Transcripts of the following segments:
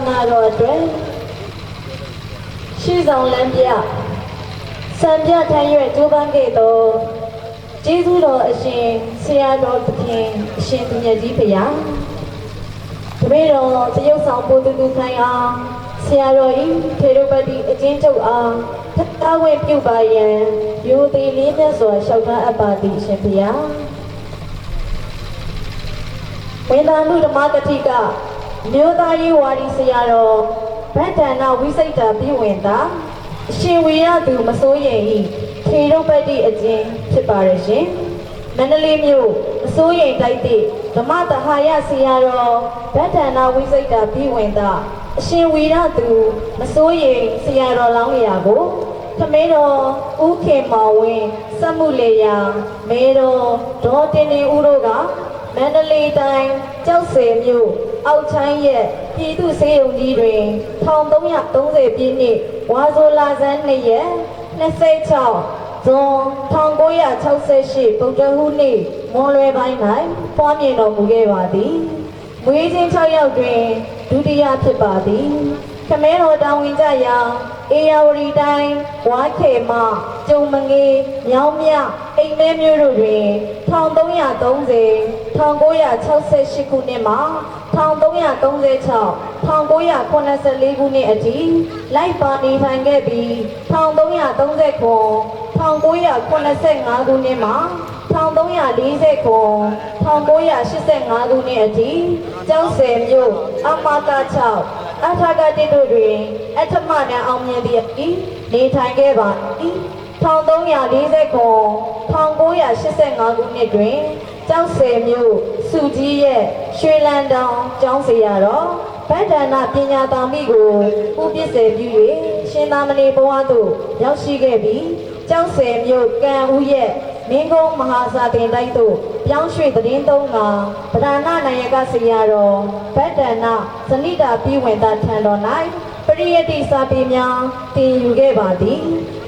နာတော်အတွက်ရှေ့ဆောင်လမ်းပြစံပြထမ်းရွက်ကျိုးပန်းခဲ့သောကျေးဇူးတော်အရှင်ဆရာတော်သခင်အရှင်သူမြတ်ကြီးဖရာတပည့်တော်တရုတ်ဆောင်ပို့သူခိုင်အောင်ဆရာတော်ဤထေရပတိအချင်းချုပ်အားထပ်သားဝင်ပြုပါရန်ရိုသေလေးမြတ်စွာလျှောက်ထားအပ်ပါသည်ရှင်ဖရာဝိသာနုဓမ္မကတိကမြို့သားရေးဝါဒီဆရာတော်ဗတ္တနာဝိစိတ်တာပြီးဝင်တာအရှင်ဝေရသူမစိုးရိမ်ဤထေရပတိအချင်းဖြစ်ပါရရှင်မန္တလေးမြို့မစိုးရိမ်တိုက်သည့်ဓမ္မတဟာယဆရာတော်ဗတ္တနာဝိစိတ်တာပြီးဝင်တာအရှင်ဝေရသူမစိုးရိမ်ဆရာတော်လောင်းရာကိုခမဲတော်ဦးခင်မောင်ဝင်းစက်မှုလေယာမဲတော်ဒေါ်တင်နေဦးတို့ကမန္တလေးတိုင်းကျောက်ဆည်မြို့အောက်ချမ်းရဲ့ပြည်သူ့ဆေးရုံကြီးတွင်1330ပြည့်နှစ်ဝါဆိုလာဇန်2ရက်26ဇွန်1968ပုဂ္ဂဟုနေ့မွန်လွယ်ပိုင်း၌ပွားမြင်တော်မူခဲ့ပါသည်မွေးချင်း6ယောက်တွင်ဒုတိယဖြစ်ပါသည်ခမဲတော်တောင်ဝင်ကြရာအေယာဝတီတိုင်းဝါခေမကျုံမငေးမြောင်းမြအိမ်မဲမျိုးတို့တွင်1330 1968ခုနှစ်မှ1336 1984ခုနှစ်အထိလိုက်ပါနေထိုင်ခဲ့ပြီး1339 1985ခုနှစ်မှ1340ခု1985ခုနှစ်အထိကျောက်ဆည်မြို့အမက6အထာကတိတို့တွင်အထမတန်းအောင်မြင်သည့်အထိနေထိုင်ခဲ့ပါသည်1340ခု1985ခုနှစ်တွင်ကျောက်ဆည်မြို့စုကြီးရဲ့ရွှေလန်းတောင်ကျောင်းဆရာတော်ဗတ္တနာပညာသာမိကိုဥပစ္စေပြု၍ရှင်သာမဏေဘဝသို့ရောက်ရှိခဲ့ပြီးကျောက်ဆည်မြို့ကံဦးရဲ့မင်းကုန်းမဟာစာသင်တိုက်သို့ပြောင်းရွှေ့သတင်းသုံးကဗဒနာနာယကဆရာတော်ဗတ္တနာဇဏိတာပြီးဝင်သာထံတော်၌ပရိယတိစာပေများတင်ယူခဲ့ပါသည်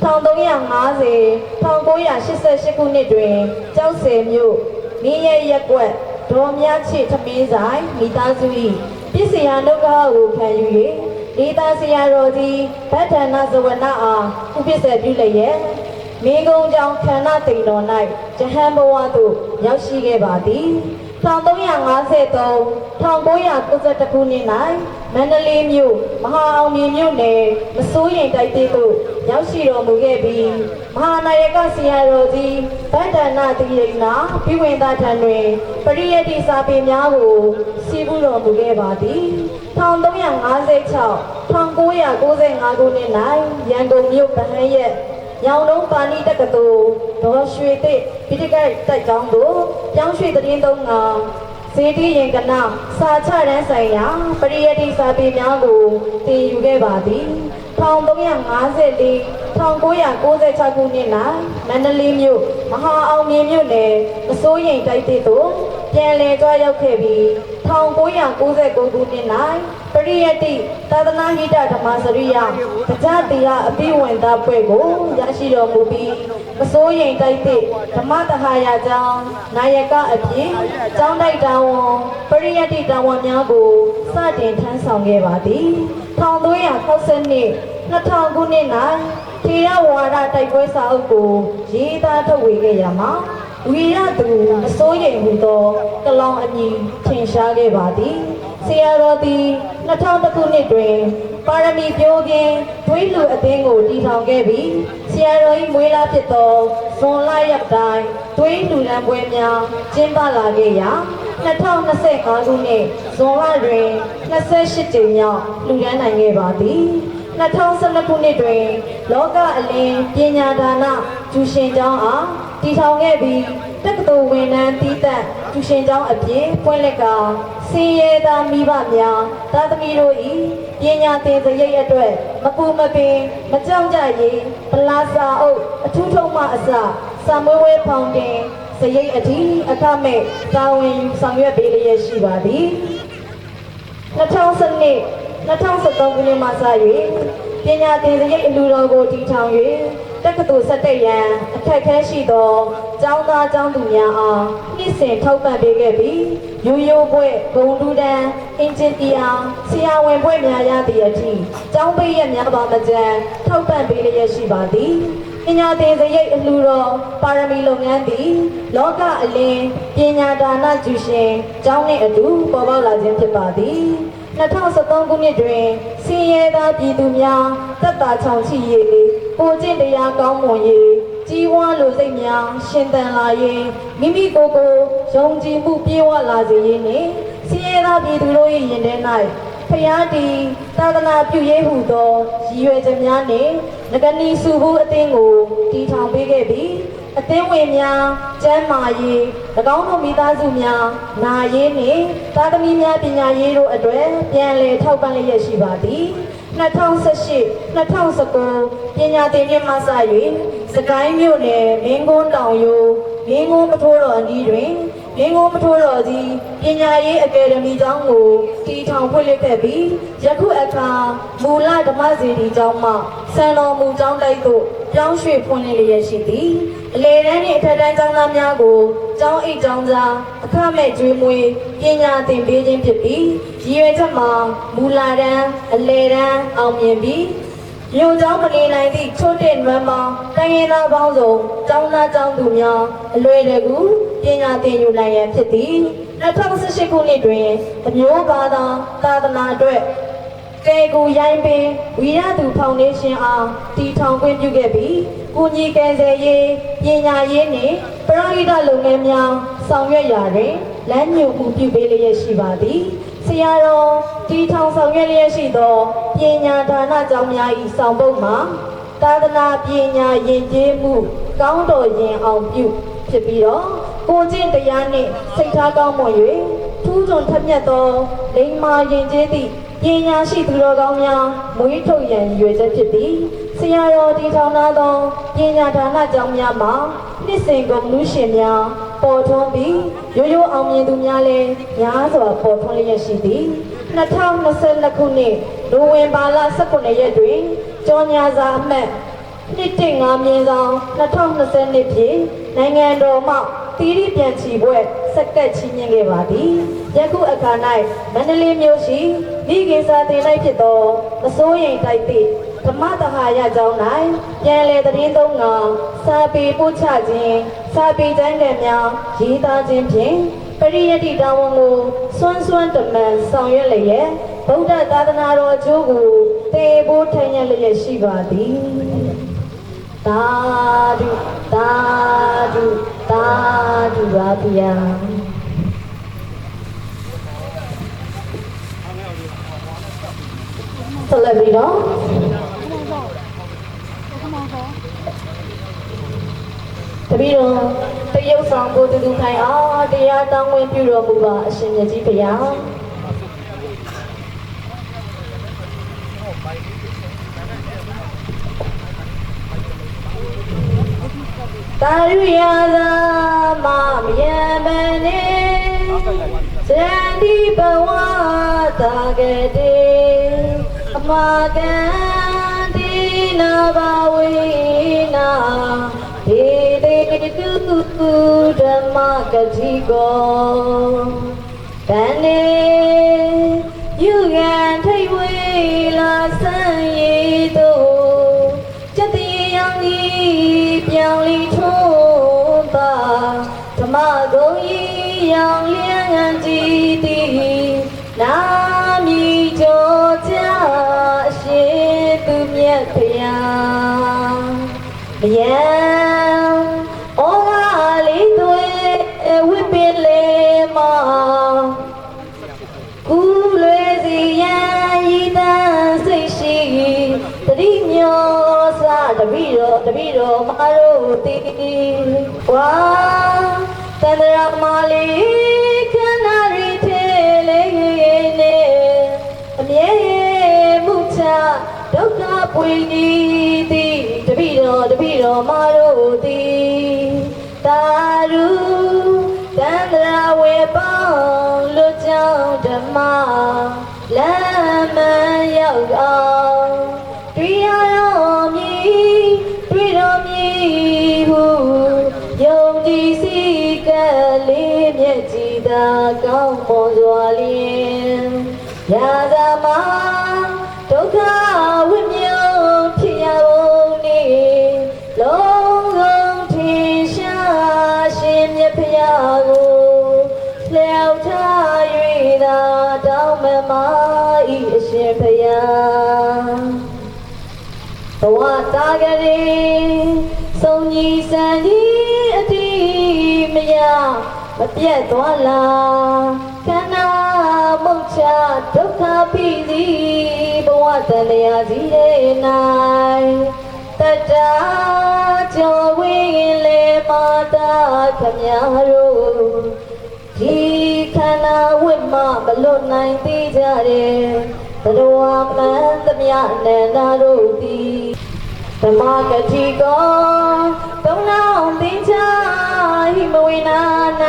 1350 1988ခုနှစ်တွင်ကျောက်ဆည်မြို့မင်းရဲ့ရက်ကွက်ဒေါ်မြချစ်သမင်းဆိုင်မိသားစု၏ပစ္စယနုဂါကိုခံယူ၍ဒေသဆရာတော်သည်ဗတ္တနာဇဝနာအားဥပစ္စေပြုလျက်မင်းကုန်းကျောင်းခန္ဓာတိန်တော်၌ဇဟံဘဝသို့ရောက်ရှိခဲ့ပါသည်1353 1992ခုနှစ်၌မန္တလေးမြို့မဟာအောင်မြေမြို့နယ်မစိုးရိမ်တိုက်သေးသို့ရောက်ရှိတော်မူခဲ့ပြီးမဟာနာယကဆရာတော်ကြီးဗတ္တနာတိရိဏပြီးဝင်သာထံတွင်ပရိယတိစာပေများကိုစီးပူးတော်မူခဲ့ပါသည်1356 1995ခုနှစ်၌ရန်ကုန်မြို့ဗဟန်းရဲ့ရောင်လုံးပါဏိတက္ကသိုလ်ဒေါ်ရွှေသစ်ပိဋကတိုက်ကျောင်းသို့ပြောင်းရွှေ့သတင်းသုံးကဇေတိရင်ကနစာချရန်ဆိုင်ရာပရိယတိစာပေများကိုတင်ယူခဲ့ပါသည်1354 1996ခုနှစ်၌မန္တလေးမြို့မဟာအောင်မြေမြို့နယ်မစိုးရိမ်တိုက်သစ်သို့ပြန်လည်ကြွရောက်ခဲ့ပြီး1999ခုနှစ်၌ပရိယတိသာသနာဟိတဓမ္မစရိယတရားတရားအပိဝင်သားပွဲကိုရရှိတော်မူပြီးမစိုးရိမ်တိုက်သစ်ဓမ္မတဟာယကျောင်းနာယကအဖြစ်ကျောင်းတိုက်တာဝန်ပရိယတိတာဝန်များကိုစတင်ထမ်းဆောင်ခဲ့ပါသည်1362 2000ခုနှစ်၌ထေရဝါဒတိုက်ပွဲစာအုပ်ကိုရေးသားထုတ်ဝေခဲ့ရမှာဝီရသူအစိုးရိမ်မှုသောကလောင်အမည်ထင်ရှားခဲ့ပါသည်ဆရာတော်သည်2000ခုနှစ်တွင်ပါရမီပြိုးပြင်းဒွိလူအသင်းကိုတည်ထောင်ခဲ့ပြီးဆရာတော်၏မွေးလာဖြစ်သောဇွန်လရက်တိုင်းဒွိလူလံပွဲများကျင်းပလာခဲ့ရာ2025ခုနှစ်ဇွန်လတွင်28ကြိမ်မြောက်လူဒန်းနိုင်ခဲ့ပါသည်2012ခုနှစ်တွင်လောကအလင်းပညာဒါနကျူရှင်ကျောင်းအားတည်ထောင်ခဲ့ပြီးတက္ကသိုလ်ဝန်ထမ်းတည်တဲ့ကျူရှင်ကျောင်းအပြင်ပွင့်လက်ကစင်ရဲသားမိဘများသာသမီတို့၏ပညာသင်စရိတ်အတွက်မပူမပင်မကြောက်ကြရေးဗလာစာအုပ်အထူးထုံးမှအစစာမွေးဝဲဖောင်တင်စရိတ်အထိအခမဲ့တာဝန်ယူဆောင်ရွက်ပေးလျက်ရှိပါသည်2012 2013ခုနှစ်မှစ၍ပညာသင်စရိတ်အလူတော်ကိုတည်ထောင်၍ တက္ကသိုလ်ဆက်တက်ရန်အခက်အခဲရှိသောကျောင်းသားကျောင်းသူများအားနှစ်စဉ်ထောက်ပံ့ပေးခဲ့ပြီးရိုးရိုးဘွဲ့ဂုံတူးတန်းအင်ဂျင်နီယာဆရာဝန်ဘွဲ့များရသည့်အထိကျောင်းပိတ်ရက်များပါမကျန်ထောက်ပံ့ပေးလျက်ရှိပါသည်ပညာသင်စရိတ်အလှူတော်ပါရမီလုပ်ငန်းသည်လောကအလင်းပညာဒါနကျူရှင်ကျောင်းနှင့်အတူပေါ်ပေါက်လာခြင်းဖြစ်ပါသည်2013ခုနှစ်တွင်စင်ရဲသားပြည်သူများသက်သာချောင်ချိရေးကိုကျင့်တရားကောင်းမွန်ရေးကြီးဝါလိုစိတ်များရှင်သန်လာရေးမိမိကိုယ်ကိုယုံကြည်မှုပြေဝလာစေရေးနှင့်စင်ရဲသားပြည်သူတို့၏ရင်ထဲ၌ဖယားတီသာသနာပြုရေးဟုသောရည်ရွယ်ချက်များနှင့်ငကနီစုဘူးအသင်းကိုတည်ထောင်ပေးခဲ့ပြီးအသင်းဝင်များကျန်းမာရေး၎င်းတို့မိသားစုများနာရေးနှင့်သားသမီးများပညာရေးတို့အတွက်ပြန်လည်ထောက်ပံ့လျက်ရှိပါသည်2018-2019ပညာသင်နှစ်မှစ၍စကိုင်းမြို့နယ်မင်းကုန်းတောင်ရိုးမင်းကုန်းမထိုးတော်အနီးတွင်မင်းကုန်းမထိုးတော်သည်ပညာရေးအကယ်ဒမီကျောင်းကိုတည်ထောင်ဖွင့်လှစ်ခဲ့ပြီးယခုအခါမူလဓမ္မစေတီကျောင်းမှစံတော်မူကျောင်းတိုက်သို့ပြောင်းရွှေ့ဖွင့်လှစ်လျက်ရှိသည်အလေတန်းနှင့်အထက်တန်းကျောင်းသားများကိုကျောင်းအိတ်ကျောင်းသားအခမဲ့ကျွေးမွေးပညာသင်ပေးခြင်းဖြစ်ပြီးရည်ရွယ်ချက်မှာမူလတန်းအလေတန်းအောင်မြင်ပြီးမြို့ကျောင်းမနေနိုင်သည့်ချို့တဲ့နွမ်းမောင်တိုင်းရင်းသားပေါင်းစုံကျောင်းသားကျောင်းသူများအလွယ်တကူပညာသင်ယူနိုင်ရန်ဖြစ်သည်2018ခုနှစ်တွင်အမျိုးဘာသာသာသနာအတွက်ကဲကူရိုင်းပင်ဝီရသူဖောင်ဒေးရှင်းအားတည်ထောင်ခွင့်ပြုခဲ့ပြီးကုညီကယ်ဆယ်ရေးပညာရေးနှင့်ပရဟိတလုပ်ငန်းများဆောင်ရွက်ရာတွင်လမ်းညွှန်မှုပြုပေးလျက်ရှိပါသည်ဆရာတော်တည်ထောင်ဆောင်ရွက်လျက်ရှိသောပညာဒါနကျောင်းများ၏ဆောင်ပုဒ်မှာသာသနာပညာယဉ်ကျေးမှုကောင်းတော်ရင်အောင်ပြုဖြစ်ပြီးတော့ကိုကျင့်တရားနှင့်စိတ်ထားကောင်းမွန်၍ထူးချွန်ထက်မြက်သောလိမ္မာယဉ်ကျေးသည့်ပညာရှိသူတော်ကောင်းများမွေးထုတ်ရန်ရွယ်ချက်ဖြစ်သည်ဆရာတော်တည်ထောင်လာသောပညာဒါနကျောင်းများမှာနှစ်စဉ်ကုန်လူရှင်များပေါ်ထွန်းပြီးရိုးရိုးအောင်မြင်သူများလည်းများစွာပေါ်ထွန်းလျက်ရှိသည်2022ခုနှစ်နိုဝင်ဘာလ18ရက်တွင်ကြော်ညာစာအမှတ်115မြင်းဆောင်2022ဖြင့်နိုင်ငံတော်မှသီရိပြန်ချီပွဲစက္ကန့်ချီးမြှင့်ခဲ့ပါသည်ယခုအခါ၌မန္တလေးမြို့ရှိမိခင်စာသင်လိုက်ဖြစ်သောမစိုးရိမ်တိုက်သည့်ဓမ္မတဟာယကျောင်း၌ပြန်လည်သတင်းသုံးငါစာပေပို့ချခြင်းစာပေကျမ်းဂန်များရေးသားခြင်းဖြင့်ပရိယတ္တိတာဝန်ကိုစွမ်းစွမ်းတမန်ဆောင်ရွက်လျက်ဗုဒ္ဓသာသနာတော်အကျိုးကိုသေဖို့ထင်ရလျက်ရှိပါသည်သာဓုသာဓုသာဓုပါဗျာဆက်လက်ပြီးတော့တပည့်တော်တရုတ်ဆောင်ကိုတူတူခိုင်အားတရားတောင်းဝင်ပြုတော်မူပါအရှင်မြတ်ကြီးဘုရားတာရုယာသာမမယံမနေဇန္တိဘဝတာကတိအမကံတိနာဘဝေနာဒေတေတုဓမ္မကတိကောတန်နေယူရန်ထိတ်ဝေလာဆန်းရည်တို့ကျက်တီရောင်ဤပြောင်းလီထိုးပါဓမ္မဂုံဤရောင်လျံကြည်သည်နာမီကြောကြအရှိသူမြတ်ဖျားမယံဩဃာလေးသွေဝိပင်လေမကူလွေစီယံဤတန်စိတ်ရှိတတိမျောစာတပိတော်မတို့တိဝါတန္တရာမလေးခန္ဓာရီထေလေးနေအမြဲမှုချဒုက္ခပွေဤသည်တပိတော်မတို့တိတာရုတန္တရာဝေပေါင်းလွတ်ကြောင်းဓမ္မလမ်းမရောက်အောင်တွေ့ရတော်မူ မောစွာလျင်ရာဇမဒုက္ခဝိမြောဖြစ်ရကုန်နေလုံးလုံးထင်ရှားရှင်မြတ်ဖျားကိုလျှောက်ထား၍သာတောင်းမမဤအရှင်ဖျားဘဝတာကလေးဆုံးကြီးစံကြီးအတိမရမပြတ်သွားလားခန္ဓာမုတ်ချဒုက္ခပြီးသည်ဘဝတန်လျာကြီးတဲ့၌တတကြောဝင်းလေမာတာခမတို့ဒီခန္ဓာဝိမမလွတ်နိုင်သေးကြတဲ့ဘဒဝမန္တမြနန္ဒတို့သည်ဓမ္မဂတိကောတုံးလောင်းသင်္ချာဟိမဝိနာ၌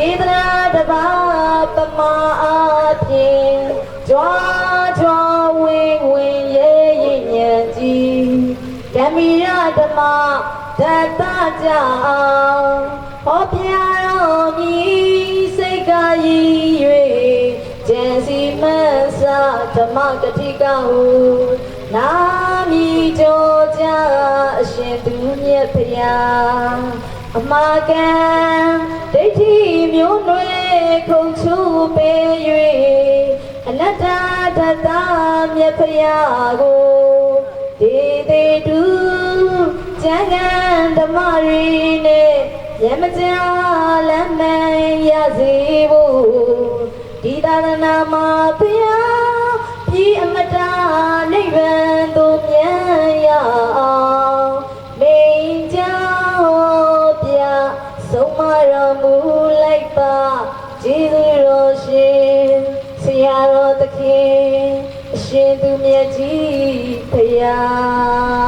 ဧတရာတဘာပမာအားဖြင့်ကြွားကြွားဝင်းဝင်းရဲရင်ညံကြီးဓမ္မိရဓမ္မတတ္တကြအောင်ဟောပြတော်မူစိတ်ကရည်၍ကျန်စီမဆာဓမ္မဂတိကဟုနာမီကြောကြအရှင်သူမြတ်ဖျားအမကံဒိဋ္ဌိမျိုးနွယ်ခုံချိုးပေး၍အနတ္တတတမြတ်ဖျားကိုဒေသေတုကျမ်းဂန်ဓမ္မရီနဲ့ရမကြလမ်းမှန်ရစေဖို့ဒီသာသနာမှာဖျားပြည်အမတနိဗ္ဗာန်သို့မြန်ရအောင်မိန်ကြောင့်ပြဆုံးမတော်မူလိုက်ပါကျေးဇူးတော်ရှင်ဆရာတော်သခင်အရှင်သူမြတ်ကြီးဖျား